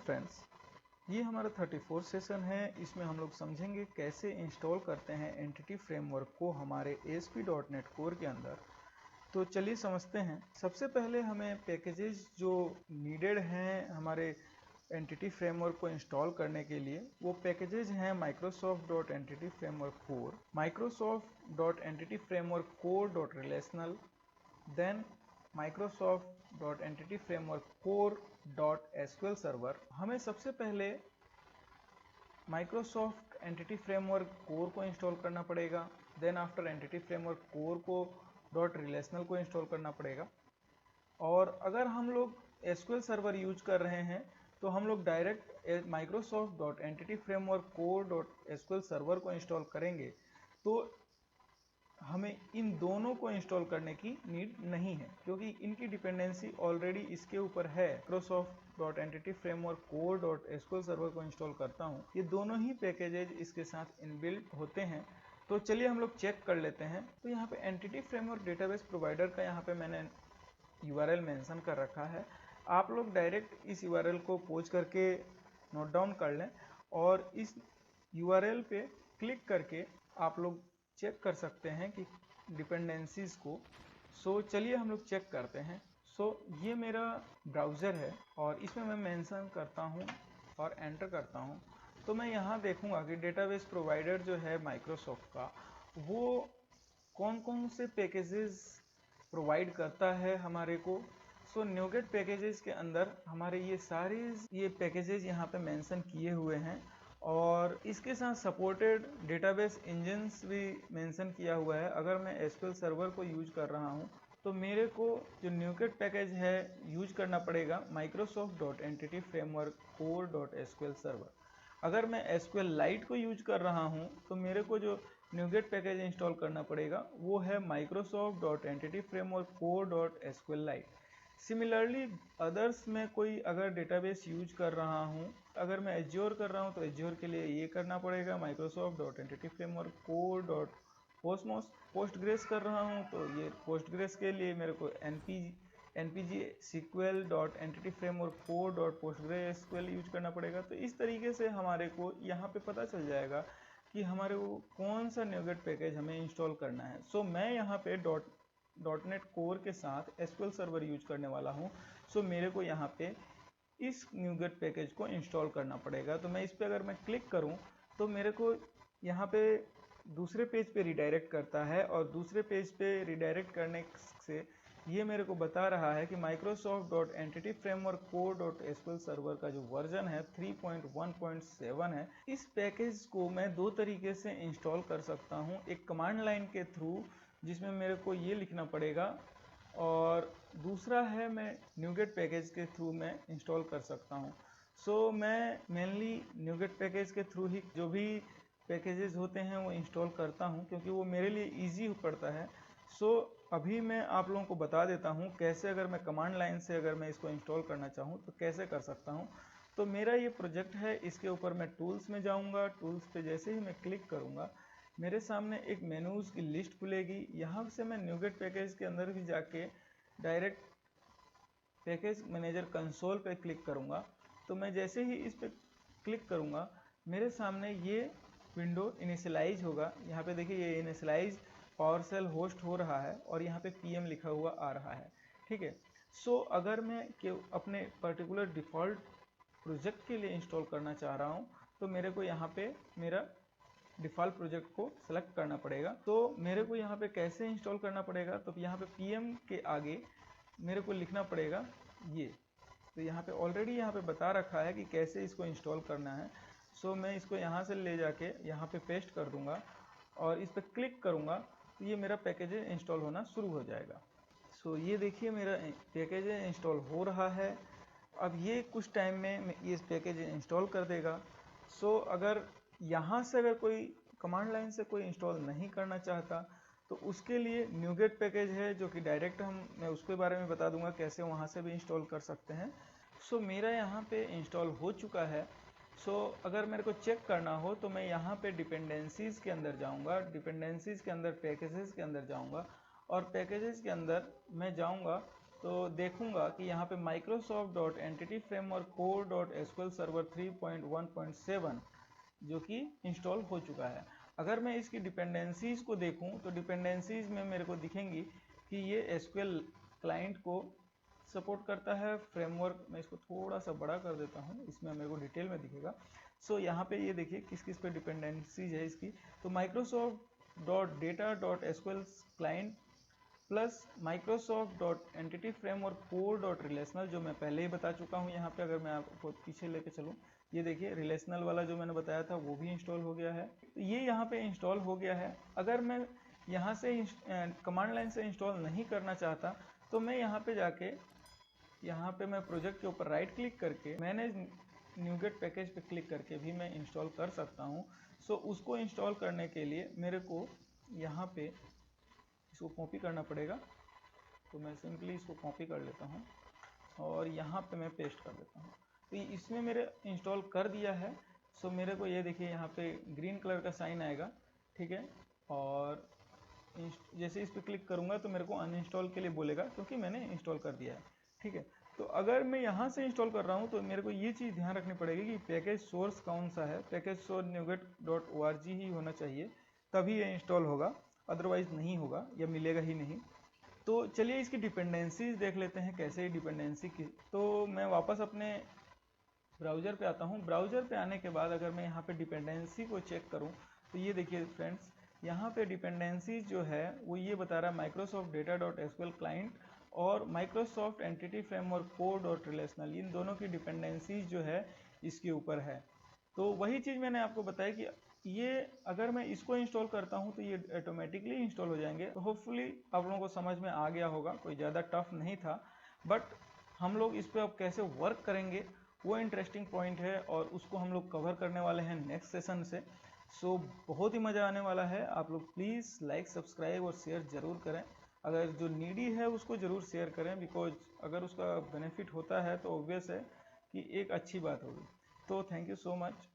Friends, ये हमारा 34 session है। इसमें हम लोग समझेंगे कैसे इंस्टॉल करते हैं एंटिटी फ्रेमवर्क को हमारे ASP.NET कोर के अंदर। तो चलिए समझते हैं। सबसे पहले हमें पैकेजेस जो नीडेड हैं हमारे एंटिटी फ्रेमवर्क को इंस्टॉल करने के लिए, वो पैकेजेस हैं Microsoft.EntityFramework Core, Microsoft.EntityFramework Core.Relational, then Microsoft.EntityFramework Core.SQL Server। हमें सबसे पहले Microsoft Entity Framework Core को इंस्टॉल करना पड़ेगा। Then after Entity Framework Core को .Relational को इंस्टॉल करना पड़ेगा। और अगर हम लोग SQL Server यूज कर रहे हैं तो हम लोग डायरेक्ट Microsoft.EntityFramework Core.SQL Server को इंस्टॉल करेंगे, तो हमें इन दोनों को इंस्टॉल करने की नीड नहीं है, क्योंकि इनकी डिपेंडेंसी ऑलरेडी इसके ऊपर है। Microsoft.EntityFramework Core.SQL Server को इंस्टॉल करता हूँ, ये दोनों ही पैकेजेज इसके साथ इनबिल्ट होते हैं। तो चलिए हम लोग चेक कर लेते हैं। तो यहाँ पे एंटिटी फ्रेमवर्क डेटाबेस प्रोवाइडर का यहाँ पे मैंने URL मेंशन कर रखा है। आप लोग डायरेक्ट इस URL को पोच करके नोट डाउन कर लें और इस URL पे क्लिक करके आप लोग चेक कर सकते हैं कि डिपेंडेंसीज को। चलिए हम लोग चेक करते हैं। ये मेरा ब्राउज़र है और इसमें मैं मेंशन करता हूँ और एंटर करता हूँ, तो मैं यहाँ देखूँगा कि डेटाबेस प्रोवाइडर जो है माइक्रोसॉफ्ट का, वो कौन कौन से पैकेजेस प्रोवाइड करता है हमारे को। न्यूगेट पैकेजेस के अंदर हमारे ये पैकेजेस यहाँ पे मेंशन किए हुए हैं और इसके साथ सपोर्टेड डेटाबेस इंजन्स भी मेंशन किया हुआ है। अगर मैं SQL सर्वर को यूज कर रहा हूँ तो मेरे को जो न्यूगेट पैकेज है यूज करना पड़ेगा Microsoft.EntityFramework Core.SQL Server। अगर मैं SQLite को यूज कर रहा हूँ तो मेरे को जो न्यूगेट पैकेज इंस्टॉल करना पड़ेगा वो है Microsoft.EntityFramework Core.SQLite। सिमिलरली अदर्स में कोई अगर डेटाबेस यूज कर रहा हूँ, अगर मैं एज्योर कर रहा हूँ तो एज्योर के लिए ये करना पड़ेगा Microsoft.EntityFramework Core.Cosmos। पोस्टग्रेस कर रहा हूँ तो ये पोस्टग्रेस के लिए मेरे को npg SQL.EntityFramework Core.PostgreSQL यूज करना पड़ेगा। तो इस तरीके से हमारे को यहाँ पे पता चल जाएगा कि हमारे को कौन सा न्यूगेट पैकेज हमें इंस्टॉल करना है। मैं यहाँ पे .NET कोर के साथ SQL सर्वर यूज करने वाला हूँ। मेरे को यहाँ पे इस न्यूगेट पैकेज को इंस्टॉल करना पड़ेगा। तो मैं इस पे अगर मैं क्लिक करूँ तो मेरे को यहाँ पे दूसरे पेज पे रिडायरेक्ट करता है और दूसरे पेज पे रिडायरेक्ट करने से ये मेरे को बता रहा है कि Microsoft.EntityFramework Core.SQL Server का जो वर्जन है 3.1.7 है। इस पैकेज को मैं दो तरीके से इंस्टॉल कर सकता हूँ, एक कमांड लाइन के थ्रू जिसमें मेरे को ये लिखना पड़ेगा, और दूसरा है मैं न्यूगेट पैकेज के थ्रू मैं इंस्टॉल कर सकता हूँ। मैं मेनली न्यूगेट पैकेज के थ्रू ही जो भी पैकेजेस होते हैं वो इंस्टॉल करता हूँ, क्योंकि वो मेरे लिए इजी पड़ता है। अभी मैं आप लोगों को बता देता हूँ कैसे, अगर मैं कमांड लाइन से अगर मैं इसको इंस्टॉल करना चाहूँ तो कैसे कर सकता हूँ। तो मेरा ये प्रोजेक्ट है, इसके ऊपर मैं टूल्स में जाऊँगा। टूल्स पे जैसे ही मैं क्लिक करूँगा मेरे सामने एक मेनूज की लिस्ट खुलेगी। यहाँ से मैं न्यूगेट पैकेज के अंदर भी जाके डायरेक्ट पैकेज मैनेजर कंसोल पे क्लिक करूँगा। तो मैं जैसे ही इस पे क्लिक करूँगा मेरे सामने ये विंडो इनिशियलाइज होगा। यहाँ पे देखिए ये इनिशियलाइज PowerShell होस्ट हो रहा है और यहाँ पे PM लिखा हुआ आ रहा है, ठीक है। अगर मैं अपने पर्टिकुलर डिफ़ॉल्ट प्रोजेक्ट के लिए इंस्टॉल करना चाह रहा हूँ तो मेरे को यहाँ पे मेरा डिफ़ॉल्ट प्रोजेक्ट को सेलेक्ट करना पड़ेगा। तो मेरे को यहाँ पे कैसे इंस्टॉल करना पड़ेगा, तो यहाँ पे PM के आगे मेरे को लिखना पड़ेगा ये। तो यहाँ पे ऑलरेडी यहाँ पे बता रखा है कि कैसे इसको इंस्टॉल करना है। मैं इसको यहाँ से ले जाके यहाँ पे पेस्ट कर दूंगा और इस पर क्लिक करूँगा तो ये मेरा पैकेज इंस्टॉल होना शुरू हो जाएगा। ये देखिए मेरा पैकेज इंस्टॉल हो रहा है। अब ये कुछ टाइम में ये पैकेज इंस्टॉल कर देगा। अगर यहाँ से अगर कोई कमांड लाइन से कोई इंस्टॉल नहीं करना चाहता तो उसके लिए न्यूगेट पैकेज है, जो कि डायरेक्ट मैं उसके बारे में बता दूंगा कैसे वहाँ से भी इंस्टॉल कर सकते हैं। मेरा यहाँ पे इंस्टॉल हो चुका है। अगर मेरे को चेक करना हो तो मैं यहाँ पे डिपेंडेंसीज़ के अंदर जाऊँगा, डिपेंडेंसीज़ के अंदर पैकेजेस के अंदर जाऊँगा और पैकेजेस के अंदर मैं जाऊँगा तो देखूंगा कि यहाँ पे Microsoft dot entity framework core dot SQL server 3.1.7 जो कि इंस्टॉल हो चुका है। अगर मैं इसकी डिपेंडेंसीज को देखूं तो डिपेंडेंसीज में मेरे को दिखेंगी कि ये एसक्यूएल क्लाइंट को सपोर्ट करता है। फ्रेमवर्क मैं इसको थोड़ा सा बड़ा कर देता हूँ, इसमें मेरे को डिटेल में दिखेगा। सो यहाँ पे ये देखिए किस किस पे डिपेंडेंसीज है इसकी। तो Microsoft dot data dot SQL client plus Microsoft dot entity framework core dot relational, जो मैं पहले ही बता चुका हूँ। यहाँ पे अगर मैं आपको पीछे लेके चलूँ, ये देखिए रिलेशनल वाला जो मैंने बताया था वो भी इंस्टॉल हो गया है। तो ये यहाँ पे इंस्टॉल हो गया है। अगर मैं यहाँ से कमांड लाइन से इंस्टॉल नहीं करना चाहता तो मैं यहाँ पे जाके यहाँ पे मैं प्रोजेक्ट के ऊपर राइट क्लिक करके मैनेज न्यूगेट पैकेज पे क्लिक करके भी मैं इंस्टॉल कर सकता हूँ। सो उसको इंस्टॉल करने के लिए मेरे को यहाँ पे इसको कॉपी करना पड़ेगा। तो मैं सिंपली इसको कॉपी कर लेता हूँ और यहाँ पे मैं पेस्ट कर देता हूँ। तो इसमें मेरे इंस्टॉल कर दिया है। सो मेरे को ये देखिए यहाँ पे ग्रीन कलर का साइन आएगा, ठीक है। और जैसे इस पर क्लिक करूँगा तो मेरे को अनइंस्टॉल के लिए बोलेगा क्योंकि मैंने इंस्टॉल कर दिया है, ठीक है। तो अगर मैं यहाँ से इंस्टॉल कर रहा हूँ तो मेरे को ये चीज़ ध्यान रखनी पड़ेगी कि पैकेज सोर्स कौन सा है। पैकेज सोर्स NuGet.org ही होना चाहिए, तभी ये इंस्टॉल होगा, अदरवाइज नहीं होगा या मिलेगा ही नहीं। तो चलिए इसकी डिपेंडेंसीज देख लेते हैं कैसे डिपेंडेंसी की। तो मैं वापस अपने ब्राउज़र पे आता हूँ। ब्राउज़र पे आने के बाद अगर मैं यहाँ पे डिपेंडेंसी को चेक करूँ तो ये देखिए फ्रेंड्स, यहाँ पे डिपेंडेंसीज जो है वो ये बता रहा है Microsoft data dot SQL client और Microsoft entity framework core dot relational, इन दोनों की डिपेंडेंसीज जो है इसके ऊपर है। तो वही चीज़ मैंने आपको बताया कि ये अगर मैं इसको इंस्टॉल करता हूँ तो ये ऑटोमेटिकली इंस्टॉल हो जाएंगे। तो होपफुली आप लोगों को समझ में आ गया होगा, कोई ज़्यादा टफ नहीं था। बट हम लोग इस पर अब कैसे वर्क करेंगे वो इंटरेस्टिंग पॉइंट है और उसको हम लोग कवर करने वाले हैं नेक्स्ट सेशन से। सो बहुत ही मज़ा आने वाला है। आप लोग प्लीज़ लाइक सब्सक्राइब और शेयर ज़रूर करें। अगर जो नीडी है उसको ज़रूर शेयर करें, बिकॉज अगर उसका बेनिफिट होता है तो ऑब्वियस है कि एक अच्छी बात होगी। तो थैंक यू सो मच।